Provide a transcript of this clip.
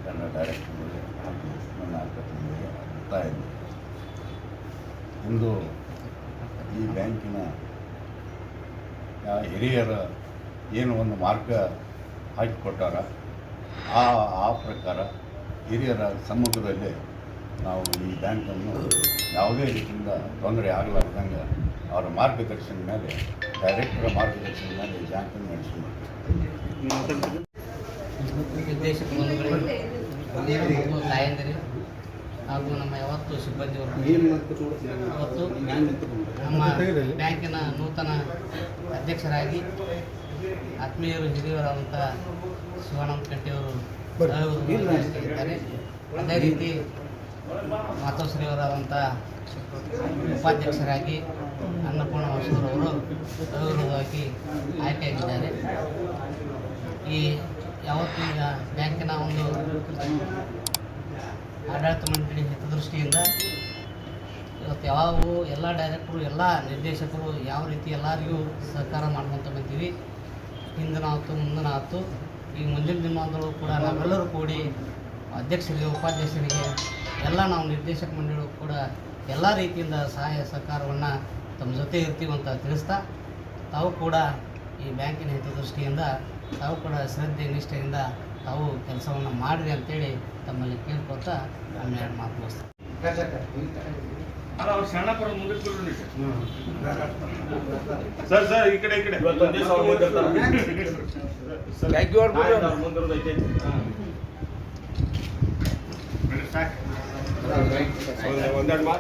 ನನ್ನ ಡೈರೆಕ್ಟರ್ಗಳಿಗೆ ಹಾಗೂ ನನ್ನ ಅಧ್ಯಕ್ಷರಿಗೆ ಒತ್ತಾಯ ಇದೆ. ಇಂದು ಈ ಬ್ಯಾಂಕಿನ ಹಿರಿಯರ ಏನು ಒಂದು ಮಾರ್ಗ ಹಾಕಿಕೊಟ್ಟಾರ ಆ ಪ್ರಕಾರ ಹಿರಿಯರ ಸಮ್ಮುಖದಲ್ಲಿ ನಾವು ಈ ಬ್ಯಾಂಕನ್ನು ಯಾವುದೇ ರೀತಿಯಿಂದ ತೊಂದರೆ ಆಗಲಾರ್ದಂಗೆ ಅವರ ಮಾರ್ಗದರ್ಶನ ಮೇಲೆ ಡೈರೆಕ್ಟರ್ ಮಾರ್ಗದರ್ಶನ ಮೇಲೆ ಈ ಬ್ಯಾಂಕನ್ನು ನಡೆಸಿಕೊಡ್ತೀವಿ. ನಿರ್ದೇಶಕ ತಾಯಂದಿರಿ ಹಾಗೂ ನಮ್ಮ ಯಾವತ್ತು ಸಿಬ್ಬಂದಿವರು ಇವತ್ತು ನಮ್ಮ ಬ್ಯಾಂಕಿನ ನೂತನ ಅಧ್ಯಕ್ಷರಾಗಿ ಆತ್ಮೀಯರು ಹಿರಿಯರಾದಂಥ ಶಿವಾನಂದ ಕಟ್ಟಿಯವರು ಇದ್ದಾರೆ. ಅದೇ ರೀತಿ ಮಾತೋಶ್ರೀಯವರಾದಂಥ ಉಪಾಧ್ಯಕ್ಷರಾಗಿ ಅನ್ನಪೂರ್ಣ ಹೊಸೂರವರು ಅವಿರೋಧವಾಗಿ ಆಯ್ಕೆಯಾಗಿದ್ದಾರೆ. ಈ ಯಾವತ್ತು ಈಗ ಬ್ಯಾಂಕಿನ ಒಂದು ಆಡಳಿತ ಮಂಡಳಿ ಹಿತದೃಷ್ಟಿಯಿಂದ ಇವತ್ತು ಯಾವಾಗೂ ಎಲ್ಲ ಡೈರೆಕ್ಟರು ಎಲ್ಲ ನಿರ್ದೇಶಕರು ಯಾವ ರೀತಿ ಎಲ್ಲರಿಗೂ ಸಹಕಾರ ಮಾಡ್ಕೊತ ಬಂದೀವಿ. ಹಿಂದಿನ ಆಯ್ತು ಮುಂದಿನ ಆಯ್ತು ಈಗ ಮುಂದಿನ ದಿನದಲ್ಲೂ ಕೂಡ ನಾವೆಲ್ಲರೂ ಕೂಡಿ ಅಧ್ಯಕ್ಷರಿಗೆ ಉಪಾಧ್ಯಕ್ಷರಿಗೆ ಎಲ್ಲ ನಾವು ನಿರ್ದೇಶಕ ಮಂಡಳಿಗೂ ಕೂಡ ಎಲ್ಲ ರೀತಿಯಿಂದ ಸಹಾಯ ಸಹಕಾರವನ್ನು ತಮ್ಮ ಜೊತೆ ಇರ್ತೀವಿ ಅಂತ ತಿಳಿಸ್ತಾ ತಾವು ಕೂಡ ಈ ಬ್ಯಾಂಕಿನ ಹಿತದೃಷ್ಟಿಯಿಂದ ತಾವು ಕೂಡ ಶ್ರದ್ಧೆ ನಿಷ್ಠೆಯಿಂದ ತಾವು ಕೆಲಸವನ್ನು ಮಾಡಿರಿ ಅಂತೇಳಿ ತಮ್ಮಲ್ಲಿ ಕೇಳ್ಕೊತಾ ನಾನು ಎರಡು ಮಾತು ಮುಗಿಸ್ತೀನಿ. ಸರ್ ಈ ಕಡೆ ಒಂದೆರಡು